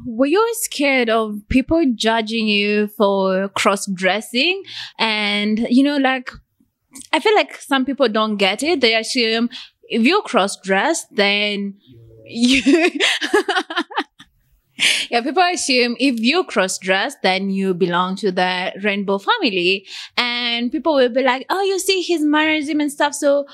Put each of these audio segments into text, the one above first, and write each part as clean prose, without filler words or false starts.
Were you scared of people judging you for cross dressing? And, like, I feel like some people don't get it. They assume if you cross dress, then you. Yeah, people assume if you cross dress, then you belong to the rainbow family. And people will be like, oh, you see his mannerism and stuff. So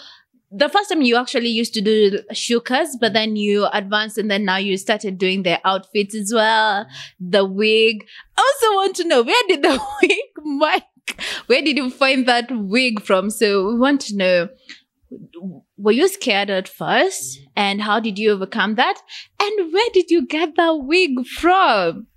the first time you actually used to do shukas, but then you advanced and then now you started doing the outfits as well, the wig. I also want to know, where did the wig, Mike, where did you find that wig from? So we want to know, were you scared at first? And how did you overcome that? And where did you get that wig from?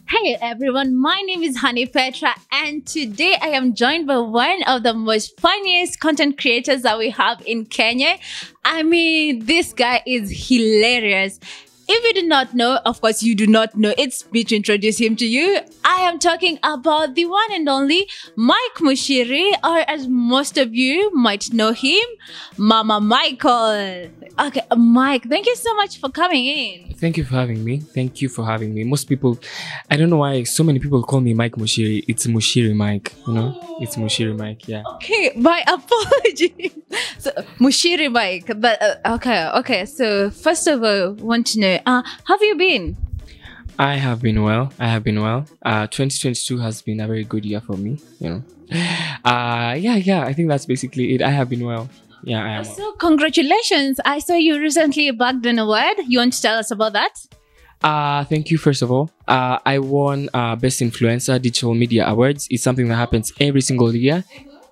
Hey everyone, my name is Honey Petra, and today I am joined by one of the most funniest content creators that we have in Kenya. I mean, this guy is hilarious. If you do not know, of course you do not know, it's me to introduce him to you. I am talking about the one and only Mike Muchiri, or as most of you might know him, Mama Michael. Okay, Mike, thank you so much for coming in. Thank you for having me. Thank you for having me. Most people, I don't know why so many people call me Mike Muchiri. It's Muchiri Mike, It's Muchiri Mike, yeah. Okay, my apologies. So, Muchiri Mike, but okay. So, first of all, want to know, how have you been? I have been well. 2022 has been a very good year for me, I think that's basically it. I have been well. Yeah, I am. So, congratulations. I saw you recently bagged an award. You want to tell us about that? Thank you, first of all. I won Best Influencer Digital Media Awards. It's something that happens every single year.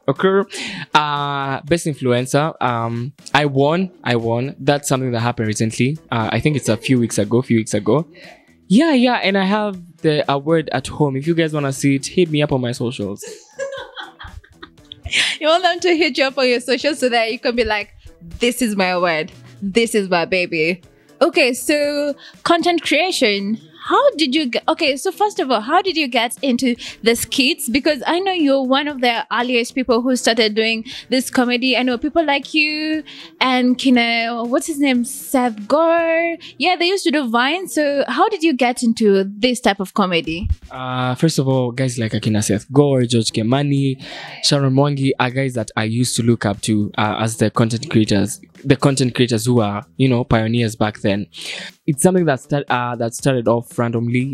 Okay. Best Influencer. I won. That's something that happened recently. I think it's a few weeks ago. Yeah, and I have the award at home. If you guys want to see it, hit me up on my socials. You want them to hit you up on your socials so that you can be like, this is my award. This is my baby. Okay, so content creation. How did you get... Okay, so first of all, how did you get into the skits? Because I know you're one of the earliest people who started doing this comedy. I know people like you and what's his name? Seth Gore. Yeah, they used to do Vine. So how did you get into this type of comedy? First of all, guys like Akina Seth Gore, George Kemani, Sharon Mwangi are guys that I used to look up to as the content creators. The content creators who are, pioneers back then. It's something that started off randomly.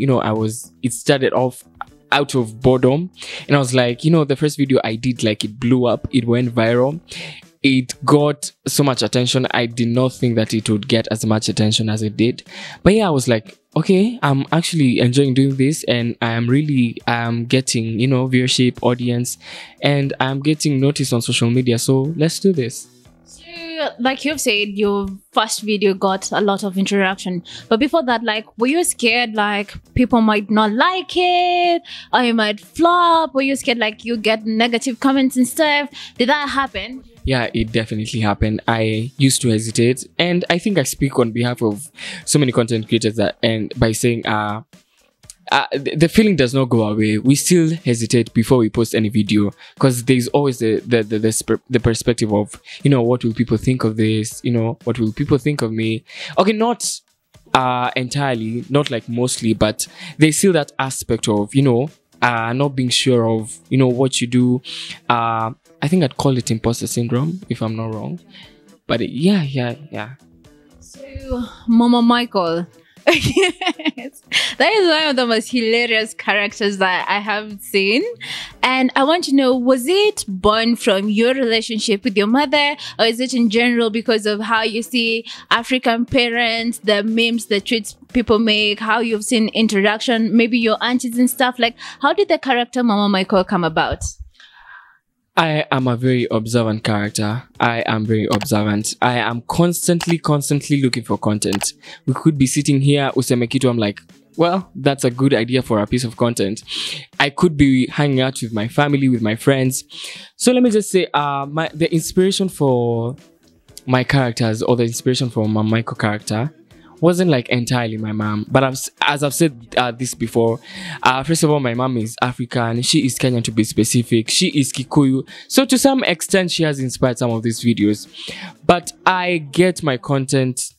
It started off out of boredom, and I was like, the first video I did, like, it blew up, it went viral, it got so much attention. I did not think that it would get as much attention as it did, but yeah, I was like, okay, I'm actually enjoying doing this, and I'm getting, viewership, audience, and I'm getting noticed on social media, so let's do this. Like you've said, your first video got a lot of interaction, but before that, like, were you scared like people might not like it, or you might flop? Were you scared like you get negative comments and stuff? Did that happen? Yeah, it definitely happened. I used to hesitate, and I think I speak on behalf of so many content creators by saying the feeling does not go away. We still hesitate before we post any video, because there's always the perspective of, what will people think of this, what will people think of me. Okay, not entirely, not like mostly, but there's still that aspect of, not being sure of, what you do. I think I'd call it imposter syndrome, if I'm not wrong. But yeah. So, Mama Michael. Yes, that is one of the most hilarious characters that I have seen, and I want to know, was it born from your relationship with your mother, or is it in general because of how you see African parents, the memes, the tweets people make, how you've seen interaction, maybe your aunties and stuff? Like, how did the character Mama Michael come about? I am a very observant character. I am very observant. I am constantly looking for content. We could be sitting here, useme kitu, I'm like, well, that's a good idea for a piece of content. I could be hanging out with my family, with my friends. So let me just say, the inspiration for my characters, or the inspiration for my Michael character, wasn't like entirely my mom, but as I've said this before, first of all, my mom is African. She is Kenyan, to be specific. She is Kikuyu, so to some extent she has inspired some of these videos. But I get my content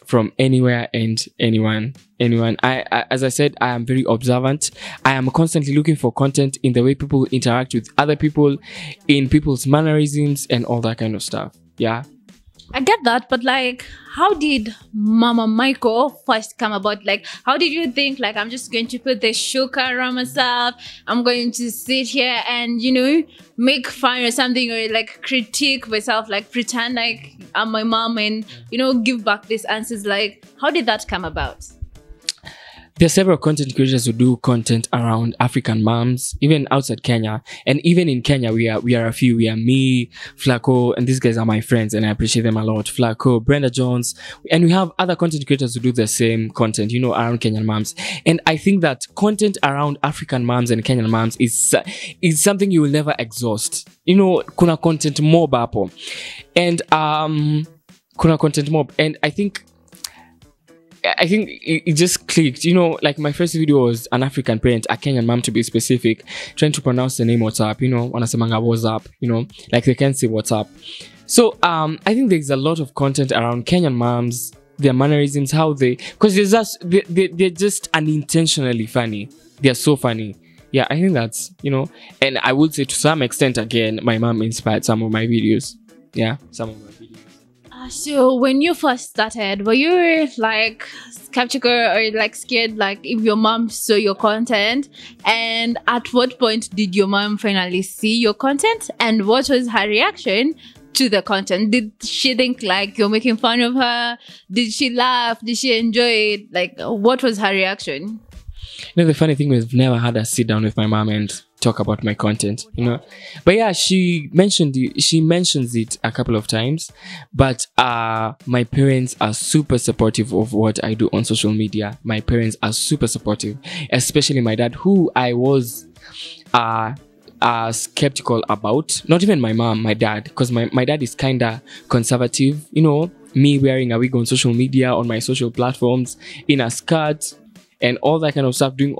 from anywhere and anyone. I as I said, I am very observant. I am constantly looking for content in the way people interact with other people, in people's mannerisms and all that kind of stuff. Yeah, I get that, but like, how did Mama Michael first come about? Like, how did you think, like, I'm just going to put the shuka around myself, I'm going to sit here and, you know, make fun or something, or like critique myself, like pretend like I'm my mom and, you know, give back these answers? Like, how did that come about? there are several content creators who do content around African moms, even outside Kenya. And even in Kenya, we are a few. We are me, Flacco, and these guys are my friends, and I appreciate them a lot. Flacco, Brenda Jones, and we have other content creators who do the same content, you know, around Kenyan moms. And I think that content around African moms and Kenyan moms is something you will never exhaust. You know, kuna content mob hapo. And kuna content mob. And I think it just clicked, you know. Like my first video was an African parent, a Kenyan mom to be specific, trying to pronounce the name WhatsApp, you know, wanasemanga WhatsApp, you know, like they can't say WhatsApp. So I think there's a lot of content around Kenyan moms, their mannerisms, how they, because they're just unintentionally funny. They're so funny. Yeah, I think that's, you know, and I would say to some extent, again, my mom inspired some of my videos. Yeah, some of my videos. So when you first started, were you like skeptical or like scared, like if your mom saw your content? And at what point did your mom finally see your content? And what was her reaction to the content? Did she think like you're making fun of her? Did she laugh? Did she enjoy it? Like, what was her reaction? You know, the funny thing is, I've never had a sit down with my mom and talk about my content, you know. But yeah, she mentions it a couple of times. But my parents are super supportive of what I do on social media. My parents are super supportive, especially my dad, who I was skeptical about. Not even my mom, my dad, because my dad is kind of conservative, you know. Me wearing a wig on social media, on my social platforms, in a skirt and all that kind of stuff, playing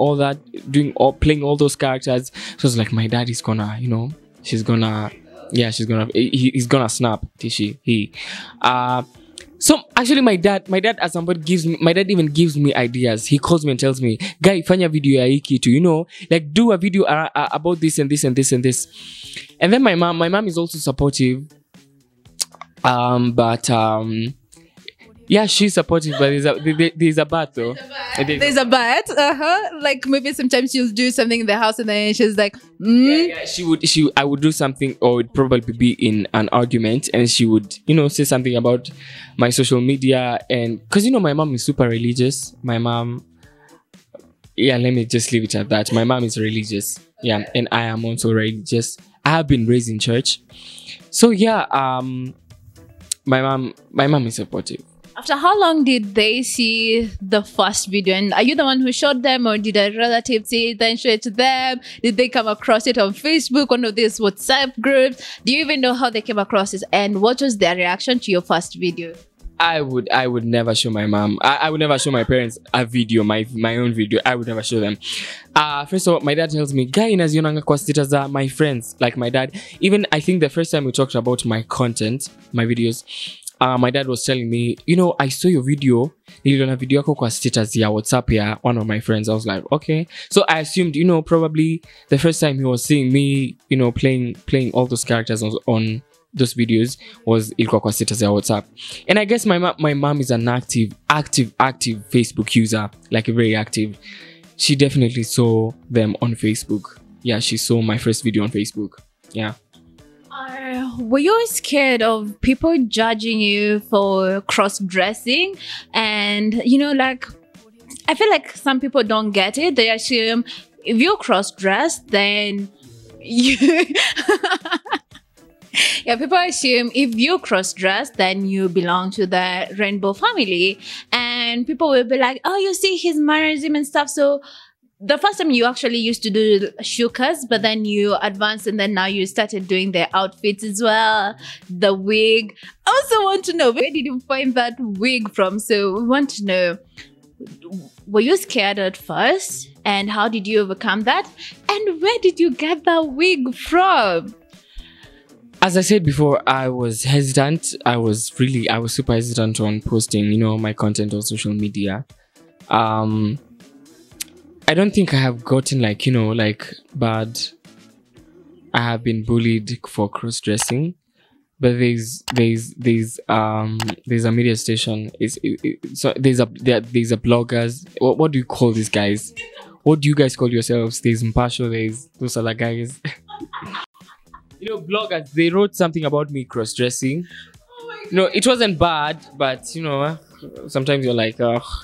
all those characters. So it's like, my dad is gonna, you know, he's gonna snap. So actually my dad at some point even gives me ideas. He calls me and tells me, guy, fanya video ya hiki too, you know, like do a video about this and this and this and this. And then my mom is also supportive. Yeah, she's supportive, but there's a but though. There's a but. Like maybe sometimes she'll do something in the house and then she's like, Yeah, I would do something, or it would probably be in an argument, and she would, you know, say something about my social media. And because, you know, my mom is super religious. My mom, yeah, let me just leave it at that. My mom is religious. Yeah, and I am also religious. I have been raised in church. So yeah, my mom is supportive. After how long did they see the first video? And are you the one who showed them, or did a relative see it then show it to them? Did they come across it on Facebook, one of these WhatsApp groups? Do you even know how they came across it? And what was their reaction to your first video? I would never show my mom. I would never show my parents a video, my own video. I would never show them. First of all, my dad tells me, guy, nazionanga kwa status are my friends. Like my dad, even I think the first time we talked about my content, my videos, my dad was telling me, you know, I saw your video. Niliona video yako kwa status ya WhatsApp ya one of my friends. I was like, okay. So I assumed, you know, probably the first time he was seeing me, you know, playing all those characters on those videos was ilikuwa kwa status ya WhatsApp. And I guess my mom is an active Facebook user, like very active. She definitely saw them on Facebook. Yeah, she saw my first video on Facebook. Yeah. Were you scared of people judging you for cross-dressing? And, you know, like, I feel like some people don't get it. They assume if you cross-dress, then you... Yeah, people assume if you cross-dress, then you belong to the rainbow family. And people will be like, oh, you see his mannerism and stuff. So the first time you actually used to do shukas, but then you advanced and then now you started doing the outfits as well, the wig. I also want to know, where did you find that wig from? So we want to know, were you scared at first? And how did you overcome that? And where did you get that wig from? As I said before, I was hesitant. I was super hesitant on posting, my content on social media. I don't think I have gotten bad. I have been bullied for cross-dressing, but there's a media station. So there's a bloggers. What do you call these guys? What do you guys call yourselves? There's Mpasho. There's those other guys. Bloggers. They wrote something about me cross-dressing. It wasn't bad, but sometimes you're like,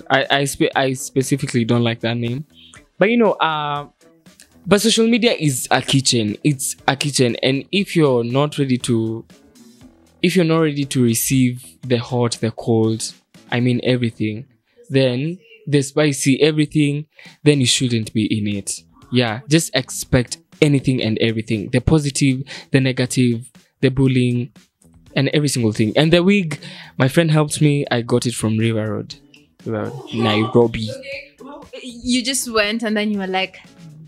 I specifically don't like that name. But but social media is a kitchen. It's a kitchen, and if you're not ready to receive the hot, the cold, everything, then the spicy, everything, then you shouldn't be in it. Yeah, just expect anything and everything, the positive, the negative, the bullying, and every single thing. And the wig, my friend helped me. I got it from River Road, Nairobi. You just went and then you were like,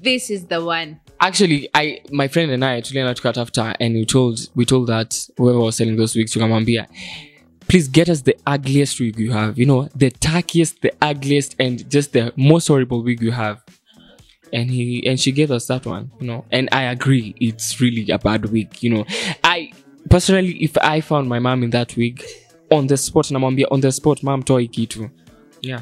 this is the one. Actually, my friend and I actually had to cut after, and we told that whoever was selling those wigs to Kamambia, please get us the ugliest wig you have, the tackiest, the ugliest, and just the most horrible wig you have. And she gave us that one, and I agree, it's really a bad wig. I personally, if I found my mom in that wig on the spot, Namambia on the spot, mom toi kitu. Yeah.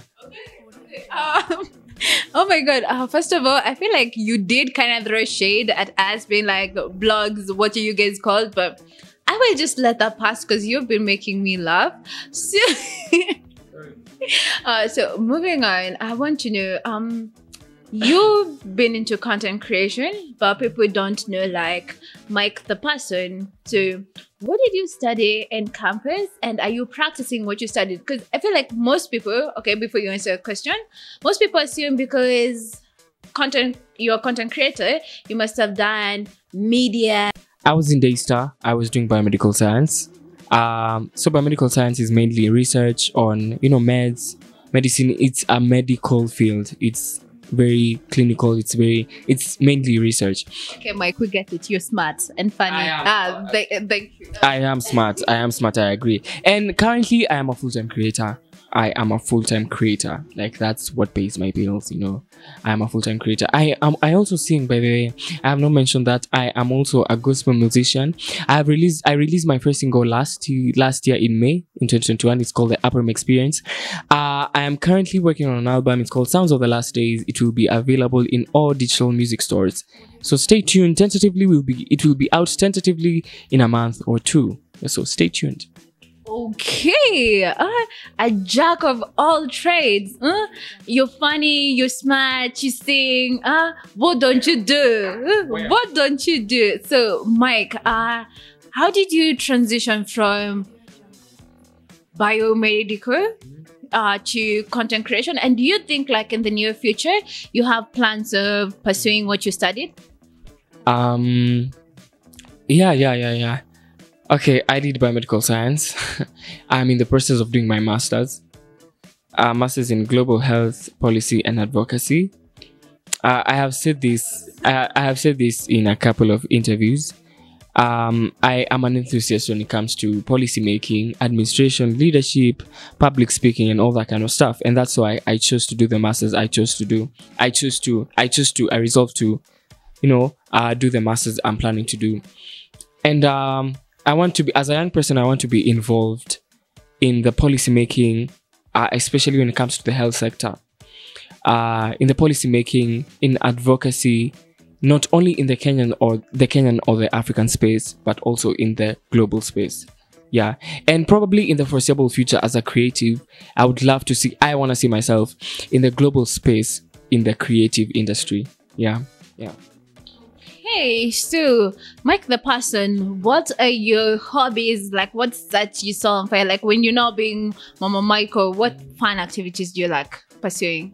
Oh my god, first of all, I feel like you did kind of throw shade at us being like, blogs, what are you guys called? But I will just let that pass because you've been making me laugh. So, so moving on, I want to know, you've been into content creation, but people don't know like Mike the person. So what did you study in campus, and are you practicing what you studied? Because I feel like most people, okay, before you answer a question, most people assume because you're a content creator, you must have done media. I was in Daystar. I was doing biomedical science. So biomedical science is mainly research on, medicine. It's a medical field. It's very clinical. It's mainly research. Okay, Mike, we get it. You're smart and funny. Thank you. I am smart. I agree. And currently, I am a full-time creator. Like, that's what pays my bills. I am a full-time creator. I also sing, by the way. I have not mentioned that I am also a gospel musician. I released my first single last year in May in 2021. It's called The Upper Experience. I am currently working on an album. It's called Sounds of the Last Days. It will be available in all digital music stores. So stay tuned. It will be out tentatively in a month or two. So stay tuned. Okay, a jack of all trades. You're funny, you're smart, you sing. What don't you do? What don't you do? So, Mike, how did you transition from biomedical to content creation? And do you think, like, in the near future, you have plans of pursuing what you studied? Yeah. Okay, I did biomedical science. I'm in the process of doing my master's. Master's in global health policy and advocacy. I have said this in a couple of interviews. I am an enthusiast when it comes to policy making, administration, leadership, public speaking, and all that kind of stuff. And that's why I chose to do the masters. I resolved to, do the masters I'm planning to do. And I want to be, as a young person, I want to be involved in the policy making, especially when it comes to the health sector. In the policy making, in advocacy, not only in the Kenyan or the African space, but also in the global space. Yeah, and probably in the foreseeable future, as a creative, I want to see myself in the global space in the creative industry. Yeah. Hey, so Mike the person, what are your hobbies? Like, what's that you saw on fire? Like, when you're not being Mama Michael, what fun activities do you like pursuing?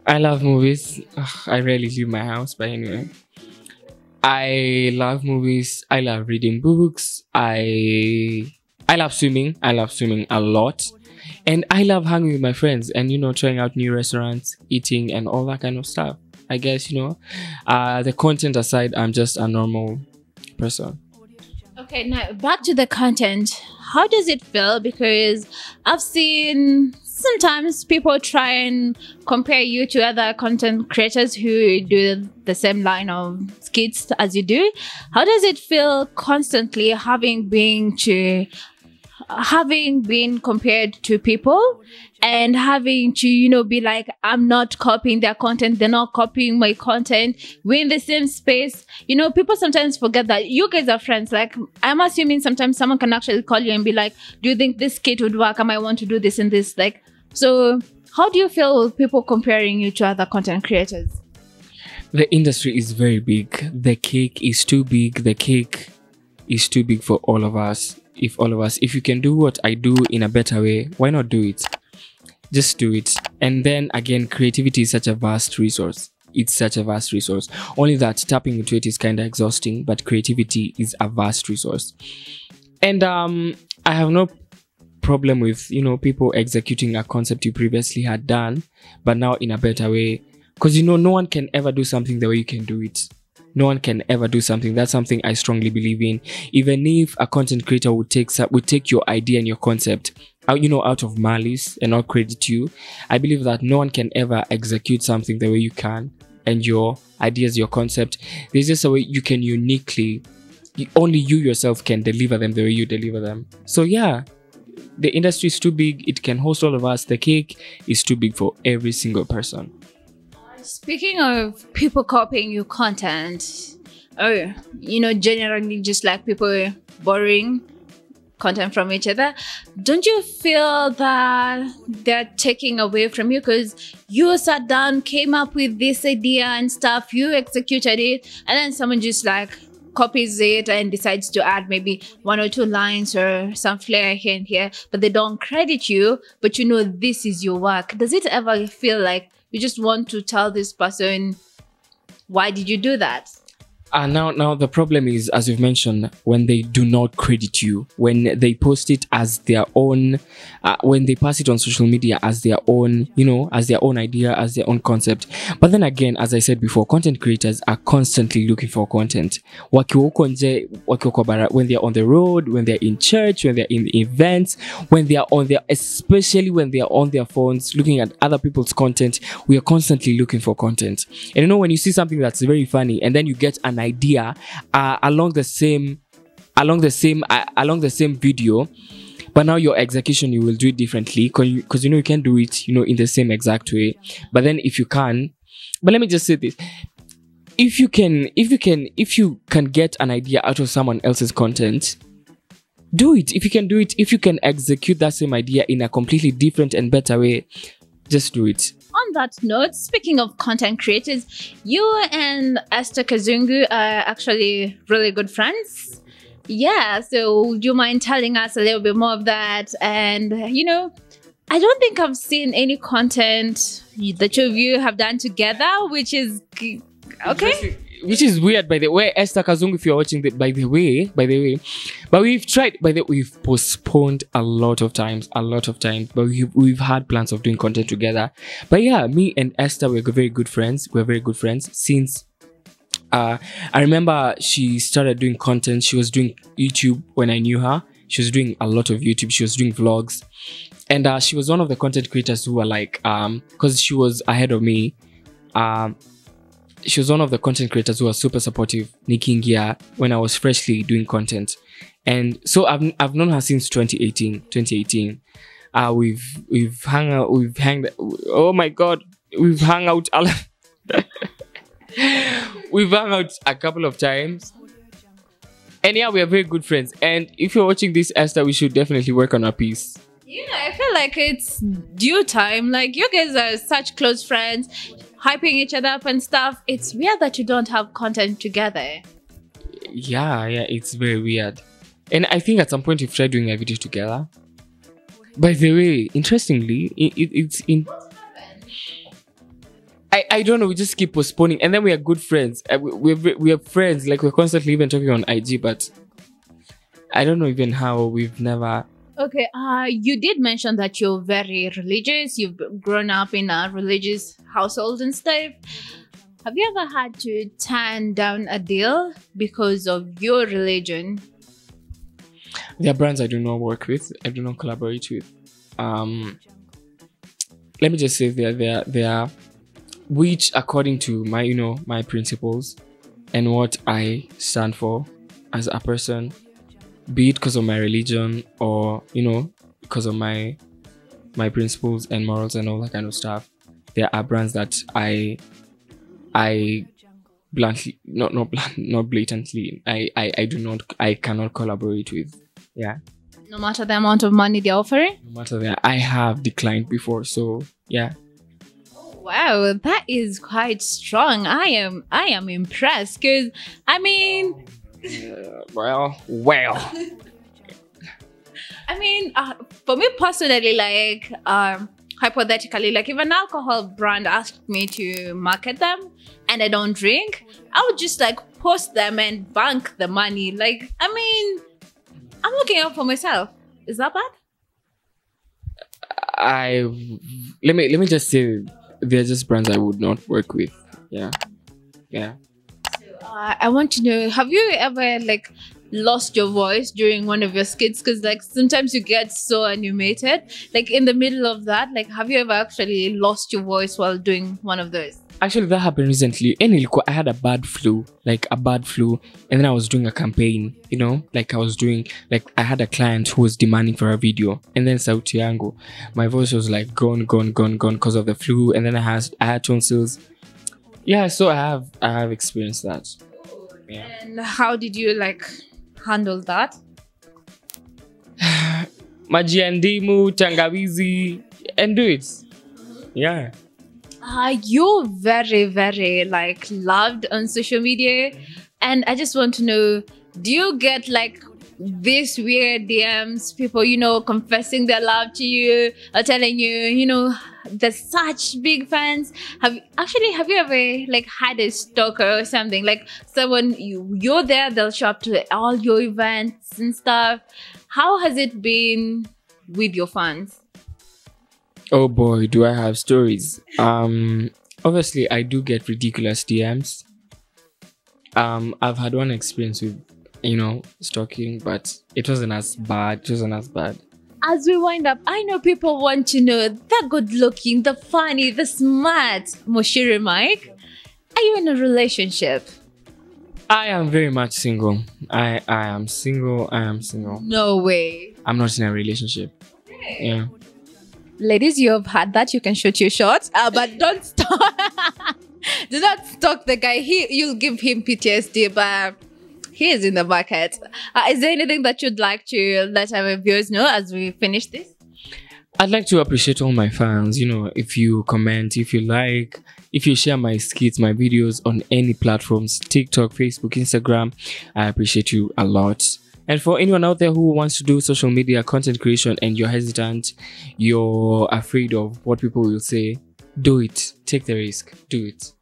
I love movies. Ugh, I rarely leave my house, but anyway. I love movies. I love reading books. I love swimming. I love swimming a lot. And I love hanging with my friends and trying out new restaurants, eating and all that kind of stuff. I guess the content aside, I'm just a normal person. Okay, now back to the content. How does it feel? Because I've seen sometimes people try and compare you to other content creators who do the same line of skits as you do. How does it feel constantly having been compared to people and having to be like, I'm not copying their content, they're not copying my content, we're in the same space? People sometimes forget that you guys are friends. Like, I'm assuming sometimes someone can actually call you and be like, do you think this skit would work? I might want to do this and this. Like, so how do you feel with people comparing you to other content creators? The industry is very big. The cake is too big. The cake is too big for all of us. If you can do what I do in a better way, why not do it? Just do it. And then again, creativity is such a vast resource. It's such a vast resource. Only that tapping into it is kind of exhausting, but creativity is a vast resource. And I have no problem with people executing a concept you previously had done, but now in a better way. Because no one can ever do something the way you can do it. No one can ever do something. That's something I strongly believe in. Even if a content creator would take your idea and your concept out of malice and not credit you, I believe that no one can ever execute something the way you can, and your ideas, your concept, there's just a way you can only you yourself can deliver them the way you deliver them. So yeah, the industry is too big. It can host all of us. The cake is too big for every single person. Speaking of people copying your content, generally just like people borrowing content from each other, don't you feel that they're taking away from you? Because you sat down, came up with this idea and stuff, you executed it, and then someone just like copies it and decides to add maybe one or two lines or some flair here and here, but they don't credit you, but this is your work. Does it ever feel like you just want to tell this person, why did you do that? Now the problem is, as you've mentioned, when they do not credit you, when they post it as their own, when they pass it on social media as their own, as their own idea, as their own concept. But then again, as I said before, content creators are constantly looking for content. When they're on the road, when they're in church, when they're in events, especially when they're on their phones looking at other people's content, we are constantly looking for content. And when you see something that's very funny and then you get an idea along the same video, but now your execution, you will do it differently because you can't do it in the same exact way. But then if you can, but let me just say this, if you can get an idea out of someone else's content, do it. If you can do it, if you can execute that same idea in a completely different and better way, just do it. On that note, speaking of content creators, you and Esther Kazungu are actually really good friends. Yeah, so would you mind telling us a little bit more of that? And, I don't think I've seen any content the two of you have done together, which is okay. Which is weird, by the way, Esther Kazungu, if you're watching that, by the way. But we've tried, we've postponed a lot of times, but we've had plans of doing content together. But yeah, me and Esther, we're very good friends. We're very good friends since, I remember she started doing content. She was doing YouTube when I knew her. She was doing a lot of YouTube. She was doing vlogs. And she was one of the content creators who were like, because she was ahead of me, she was one of the content creators who was super supportive, Nikingia, when I was freshly doing content. And so I've known her since 2018. We've hung out, oh my god, we've hung out we've hung out a couple of times. And yeah, we are very good friends. And if you're watching this, Esther, we should definitely work on our piece. Yeah, I feel like it's due time. Like, you guys are such close friends, hyping each other up and stuff. It's weird that you don't have content together. Yeah, it's very weird. And I think at some point we've tried doing a video together. By the way, interestingly, it's in... I don't know. We just keep postponing, and then we are good friends. We are friends. Like we're constantly even talking on IG, but I don't know even how we've never. Okay, you did mention that you're very religious. You've grown up in a religious household and stuff. Have you ever had to turn down a deal because of your religion? There are brands I do not work with. I do not collaborate with. Let me just say they are which according to my my principles and what I stand for as a person, be it because of my religion or because of my principles and morals and all that kind of stuff. There are brands that I bluntly not blatantly I cannot collaborate with. Yeah. No matter the amount of money they're offering? No matter that, I have declined before. So yeah. Wow, that is quite strong. I am impressed because I mean, well. I mean, for me personally, like hypothetically, like if an alcohol brand asked me to market them and I don't drink, I would just like post them and bank the money. Like, I mean, I'm looking out for myself. Is that bad? Let me just say they're just brands I would not work with. Yeah. I want to know, have you ever like lost your voice during one of your skits? Because like sometimes you get so animated, like in the middle of that, like have you ever actually lost your voice while doing one of those? Actually, that happened recently. I had a bad flu, and then I was doing a campaign, I had a client who was demanding for a video, and then Sauti Yangu, my voice was like gone because of the flu, and then I had tonsils. Yeah, so I have experienced that. Yeah. And how did you like handle that? Maji and Dimu, Tangawizi, and do it. Yeah. You're very, very like loved on social media, and I just want to know, do you get like this weird DMs, people confessing their love to you or telling you they're such big fans? Have you ever like had a stalker or something, like someone you're there, they'll show up to all your events and stuff? How has it been with your fans? Oh boy, do I have stories. Obviously I do get ridiculous DMs. I've had one experience with stalking, but it wasn't as bad. As we wind up, I know people want to know the good looking, the funny, the smart Muchiri Mike. Are you in a relationship? I am very much single. I am single. No way. I'm not in a relationship. Yeah. Ladies, you have had that. You can shoot your shot, but don't stalk. Do not stalk the guy. You'll give him PTSD, but he is in the bucket. Is there anything that you'd like to let our viewers know as we finish this? I'd like to appreciate all my fans. If you comment, if you like, if you share my skits, my videos on any platforms, TikTok, Facebook, Instagram, I appreciate you a lot. And for anyone out there who wants to do social media content creation and you're hesitant, you're afraid of what people will say, do it. Take the risk. Do it.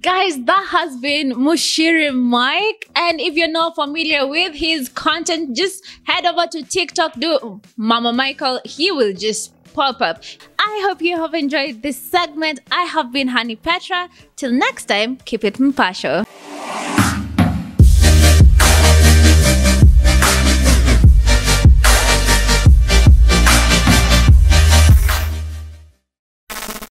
Guys, that has been Muchiri Mike. And if you're not familiar with his content, just head over to TikTok, do Mama Michael. He will just pop up. I hope you have enjoyed this segment. I have been Honey Petra. Till next time, keep it Mpasho.